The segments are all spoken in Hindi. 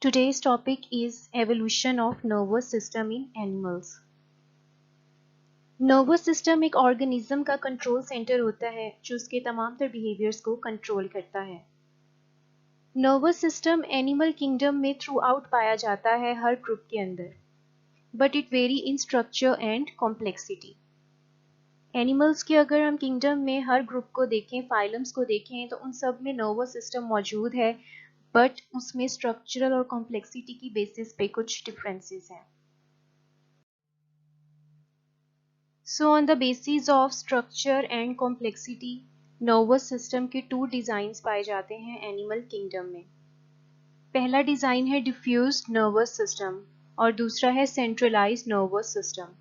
Today's topic is evolution of nervous system in animals. Nervous system एक ऑर्गेनिज्म का कंट्रोल सेंटर होता है जो उसके तमाम तर बिहेवियर्स को कंट्रोल करता है। नर्वस सिस्टम एनिमल किंगडम में थ्रू आउट पाया जाता है हर ग्रुप के अंदर, but it very in structure and complexity. Animals के अगर हम किंगडम में हर ग्रुप को देखें, फाइलम्स को देखें, तो उन सब में नर्वस सिस्टम मौजूद है, बट उसमें स्ट्रक्चरल और कॉम्प्लेक्सिटी की बेसिस पे कुछ डिफरेंसेस हैं। So on the basis of structure and complexity, nervous system के टू डिजाइंस पाए जाते हैं एनिमल किंगडम में। पहला डिजाइन है डिफ्यूज्ड नर्वस सिस्टम और दूसरा है सेंट्रलाइज्ड नर्वस सिस्टम।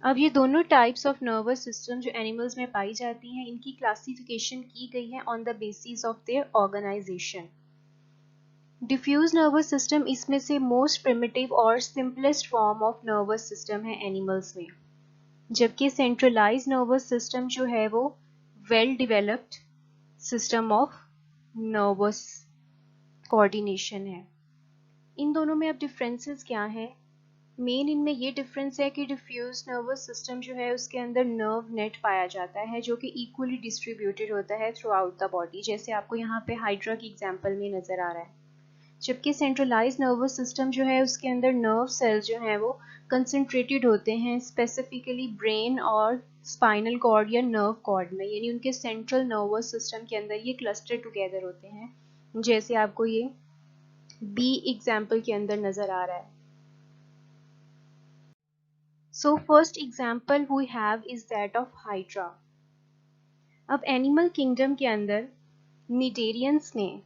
अब ये दोनों टाइप्स ऑफ नर्वस सिस्टम जो एनिमल्स में पाई जाती हैं, इनकी क्लासिफिकेशन की गई है on the basis of their organisation. Diffuse nervous system इसमें से मोस्ट प्रिमिटिव और simplest form of nervous system है एनिमल्स में, जबकि सेंट्रलाइज नर्वस सिस्टम जो है वो well developed system of nervous coordination है। इन दोनों में अब डिफरेंसेस क्या हैं? मेन इनमें ये डिफरेंस है कि डिफ्यूज नर्वस सिस्टम जो है उसके अंदर नर्व नेट पाया जाता है जो कि इक्वली डिस्ट्रीब्यूटेड होता है थ्रू आउट द बॉडी, जैसे आपको यहाँ पे हाइड्रा की एग्जाम्पल में नजर आ रहा है। जबकि सेंट्रलाइज नर्वस सिस्टम जो है उसके अंदर नर्व सेल्स जो हैं वो कंसंट्रेटेड होते हैं स्पेसिफिकली ब्रेन और स्पाइनल कॉर्ड या नर्व कॉर्ड में, यानी उनके सेंट्रल नर्वस सिस्टम के अंदर ये क्लस्टर टुगेदर होते हैं, जैसे आपको ये बी एग्जाम्पल के अंदर नजर आ रहा है। So first example we have is that of hydra. अब एनिमल किंगडम के अंदर निडेरियंस में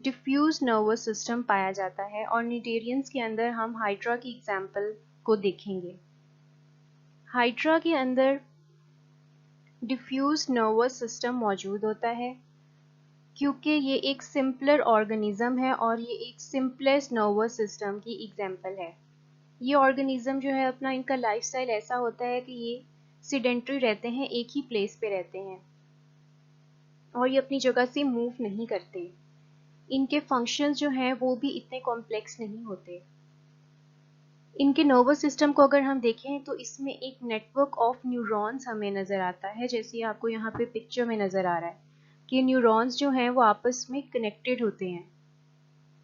डिफ्यूज नर्वस सिस्टम पाया जाता है और निडेरियंस के अंदर हम हाइड्रा की एग्जाम्पल को देखेंगे। हाइड्रा के अंदर डिफ्यूज नर्वस सिस्टम मौजूद होता है क्योंकि ये एक सिंपलर ऑर्गेनिज्म है और ये एक सिंपलेस्ट नर्वस सिस्टम की एग्जाम्पल है। ये ऑर्गेनिज्म जो है अपना इनका लाइफस्टाइल ऐसा होता है कि ये सिडेंट्री रहते हैं, एक ही प्लेस पे रहते हैं और ये अपनी जगह से मूव नहीं करते। इनके फंक्शंस जो हैं वो भी इतने कॉम्प्लेक्स नहीं होते। इनके नर्वस सिस्टम को अगर हम देखें तो इसमें एक नेटवर्क ऑफ न्यूरॉन्स हमें नज़र आता है, जैसे आपको यहाँ पे पिक्चर में नज़र आ रहा है कि न्यूरॉन्स जो हैं वो आपस में कनेक्टेड होते हैं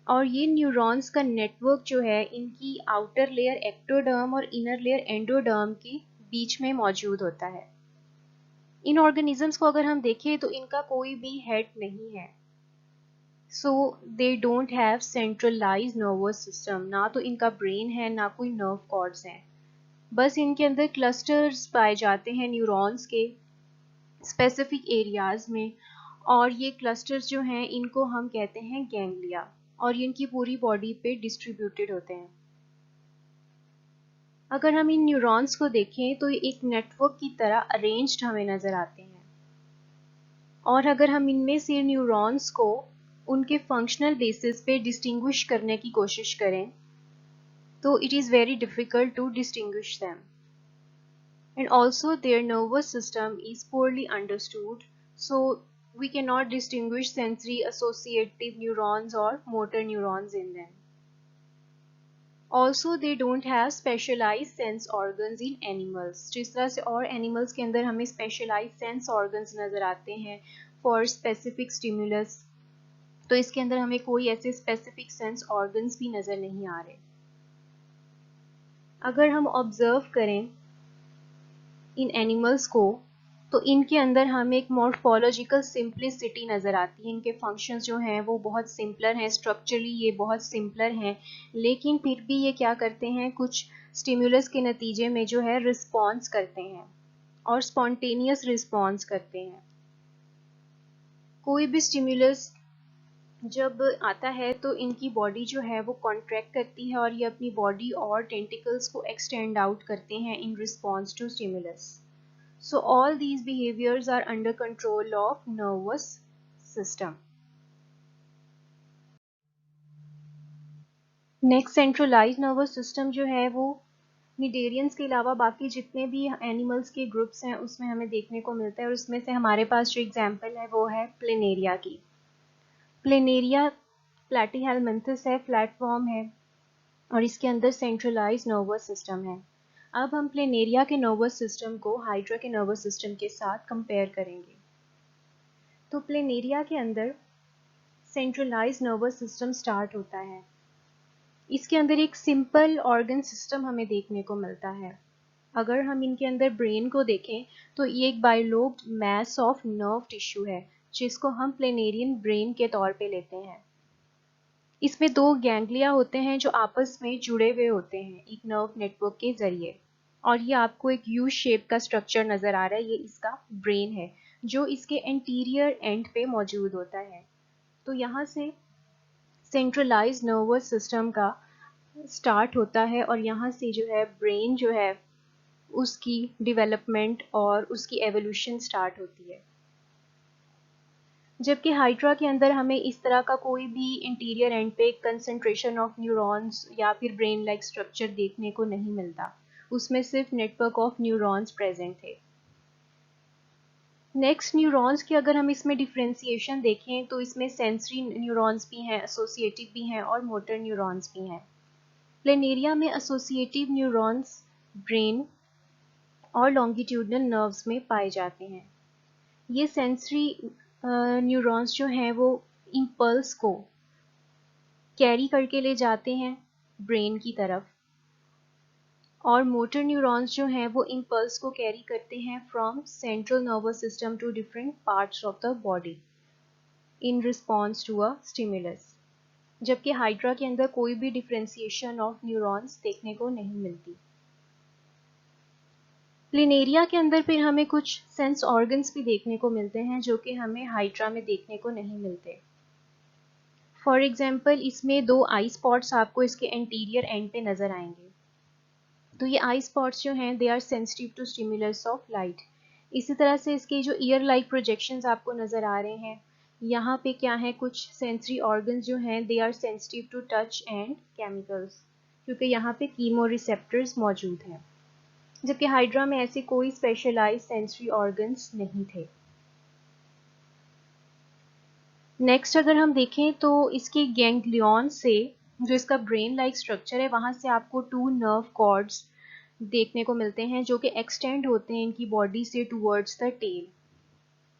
और ये न्यूरॉन्स का नेटवर्क जो है इनकी आउटर लेयर एक्टोडर्म और इनर लेयर एंडोडर्म के बीच में मौजूद होता है। इन ऑर्गेनिजम्स को अगर हम देखें तो इनका कोई भी हेड नहीं है, so they don't have centralize nervous system. ना तो इनका ब्रेन है ना कोई नर्व कॉर्ड्स हैं, बस इनके अंदर क्लस्टर्स पाए जाते हैं न्यूरॉन्स के स्पेसिफिक एरियाज में और ये क्लस्टर्स जो हैं इनको हम कहते हैं गैंग्लिया और ये इनकी पूरी बॉडी पे डिस्ट्रीब्यूटेड होते हैं। अगर हम इन न्यूरॉन्स को देखें तो ये एक नेटवर्क की तरह अरेंज्ड हमें नज़र आते हैं और अगर हम इनमें से न्यूरॉन्स को उनके फंक्शनल बेसिस पे डिस्टिंग्विश करने की कोशिश करें तो it is very difficult to distinguish them, and also their nervous system is poorly understood, so we cannot distinguish sensory associative neurons or motor neurons in them. Also they don't have specialized sense organs in animals, जिस तरह से और animals के अंदर हमें specialized sense organs नज़र आते हैं for specific stimulus, तो इसके अंदर हमें कोई ऐसे स्पेसिफिक सेंस ऑर्गन्स भी नज़र नहीं आ रहे। अगर हम ऑब्जर्व करें इन एनिमल्स को तो इनके अंदर हमें एक मॉर्फोलॉजिकल सिंप्लिसिटी नज़र आती है। इनके फंक्शंस जो हैं वो बहुत सिंपलर हैं, स्ट्रक्चरली ये बहुत सिंपलर हैं, लेकिन फिर भी ये क्या करते हैं, कुछ स्टिमुलस के नतीजे में जो है रिस्पॉन्स करते हैं और स्पॉन्टेनियस रिस्पॉन्स करते हैं। कोई भी स्टिमुलस जब आता है तो इनकी बॉडी जो है वो कॉन्ट्रैक्ट करती है और ये अपनी बॉडी और टेंटिकल्स को एक्सटेंड आउट करते हैं in response to stimulus. So all these behaviors are under control of nervous system. Next centralise nervous system जो है वो निडेरियंस के अलावा बाकी जितने भी एनिमल्स के ग्रुप्स हैं उसमें हमें देखने को मिलता है और उसमें से हमारे पास जो एग्जांपल है वो है प्लेनेरिया की। प्लेनेरिया प्लैटीहेलमिन्थस है, प्लेटफॉर्म है, और इसके अंदर सेंट्रलाइज नर्वस सिस्टम है। अब हम प्लेनेरिया के नर्वस सिस्टम को हाइड्रा के नर्वस सिस्टम के साथ कंपेयर करेंगे। तो प्लेनेरिया के अंदर सेंट्रलाइज नर्वस सिस्टम स्टार्ट होता है। इसके अंदर एक सिंपल ऑर्गन सिस्टम हमें देखने को मिलता है। अगर हम इनके अंदर ब्रेन को देखें तो ये एक bilobed mass of nerve tissue है, जिसको हम प्लेनेरियन ब्रेन के तौर पे लेते हैं। इसमें दो गैंग्लिया होते हैं जो आपस में जुड़े हुए होते हैं एक नर्व नेटवर्क के जरिए, और ये आपको एक यू शेप का स्ट्रक्चर नजर आ रहा है, ये इसका ब्रेन है जो इसके एंटीरियर एंड पे मौजूद होता है। तो यहाँ से सेंट्रलाइज नर्वस सिस्टम का स्टार्ट होता है और यहाँ से जो है ब्रेन जो है उसकी डेवलपमेंट और उसकी एवोल्यूशन स्टार्ट होती है। जबकि हाइड्रा के अंदर हमें इस तरह का कोई भी इंटीरियर एंड पे कंसंट्रेशन ऑफ न्यूरॉन्स या फिर ब्रेन लाइक स्ट्रक्चर देखने को नहीं मिलता, उसमें सिर्फ नेटवर्क ऑफ न्यूरॉन्स प्रेजेंट थे। नेक्स्ट न्यूरॉन्स की अगर हम इसमें डिफ्रेंसिएशन देखें तो इसमें सेंसरी न्यूरॉन्स भी हैं, एसोसिएटिव भी हैं और मोटर न्यूरॉन्स भी हैं। प्लेनेरिया में एसोसिएटिव न्यूरॉन्स ब्रेन और लॉन्गिट्यूडनल नर्व्स में पाए जाते हैं। ये सेंसरी न्यूरॉन्स जो हैं वो इम्पल्स को कैरी करके ले जाते हैं ब्रेन की तरफ, और मोटर न्यूरॉन्स जो हैं वो इम्पल्स को कैरी करते हैं from central nervous system to different parts of the body in response to a stimulus. जबकि हाइड्रा के अंदर कोई भी डिफरेंशिएशन ऑफ न्यूरॉन्स देखने को नहीं मिलती। प्लेनेरिया के अंदर फिर हमें कुछ सेंस ऑर्गन्स भी देखने को मिलते हैं जो कि हमें हाइड्रा में देखने को नहीं मिलते। फॉर एग्जाम्पल इसमें दो आई स्पॉट्स आपको इसके एंटीरियर एंड पे नजर आएंगे। तो ये आई स्पॉट्स जो हैं they are sensitive to stimulus of light. इसी तरह से इसके जो ईयर लाइक प्रोजेक्शंस आपको नजर आ रहे हैं, यहाँ पे क्या है कुछ सेंसरी ऑर्गन्स जो हैं they are sensitive to touch and chemicals, क्योंकि यहाँ पे कीमो रिसेप्टर्स मौजूद हैं। जबकि हाइड्रा में ऐसे कोई स्पेशलाइज्ड सेंसरी ऑर्गन्स नहीं थे। नेक्स्ट अगर हम देखें तो इसके गैंग्लियन से जो इसका ब्रेन लाइक स्ट्रक्चर है वहां से आपको टू नर्व कॉर्ड्स देखने को मिलते हैं जो कि एक्सटेंड होते हैं इनकी बॉडी से टुवर्ड्स द टेल।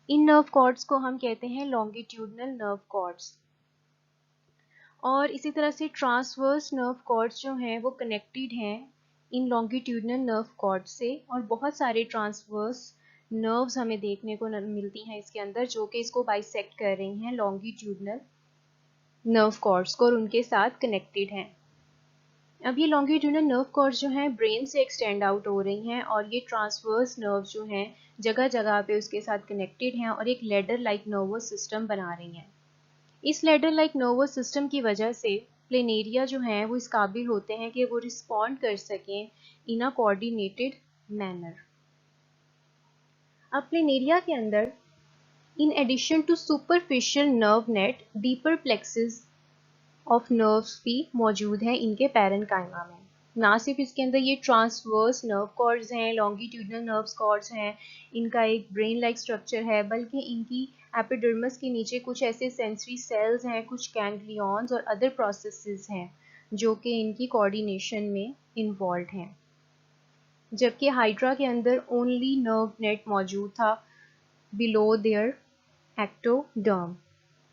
इन नर्व कॉर्ड्स को हम कहते हैं लॉन्गिट्यूडनल नर्व कॉर्ड्स। और इसी तरह से ट्रांसवर्स नर्व कॉर्ड्स जो हैं वो कनेक्टेड हैं इन लॉन्गिट्यूडनल नर्व कॉर्ड से, और बहुत सारे ट्रांसवर्स नर्व्स हमें देखने को मिलती हैं इसके अंदर जो कि इसको बाइसेक्ट कर रही हैं लॉन्गिट्यूडनल नर्व कॉर्ड्स को और उनके साथ कनेक्टेड हैं। अब ये लॉन्गिट्यूडनल नर्व कॉर्ड्स जो हैं ब्रेन से एक्सटेंड आउट हो रही हैं और ये ट्रांसवर्स नर्व्स जो हैं जगह जगह पे उसके साथ कनेक्टेड हैं और एक लेडर लाइक नर्वस सिस्टम बना रही हैं। इस लेडर लाइक नर्वस सिस्टम की वजह से प्लेनेरिया जो हैं वो इस काबिल होते हैं कि वो रिस्पॉन्ड कर सकें इन अ कोऑर्डिनेटेड मैनर। अब प्लेनेरिया के अंदर in addition to superficial nerve net deeper plexuses of nerves भी मौजूद हैं इनके पैरेन्काइमा में। ना सिर्फ इसके अंदर ये ट्रांसवर्स नर्व कॉर्ड्स हैं, लॉन्गिट्यूडनल नर्व कॉर्ड्स हैं, इनका एक ब्रेन लाइक स्ट्रक्चर है, बल्कि इनकी एपिडर्मिस के नीचे कुछ ऐसे सेंसरी सेल्स हैं, कुछ गैंग्लियंस और अदर प्रोसेसेस हैं जो कि इनकी कोऑर्डिनेशन में इन्वॉल्व हैं। जबकि हाइड्रा के अंदर ओनली नर्व नेट मौजूद था बिलो देयर एक्टोडर्म,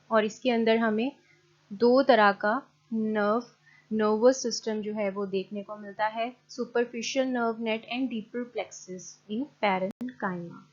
और इसके अंदर हमें दो तरह का नर्वस सिस्टम जो है वो देखने को मिलता है, superficial nerve net and deeper plexuses in parenchyma.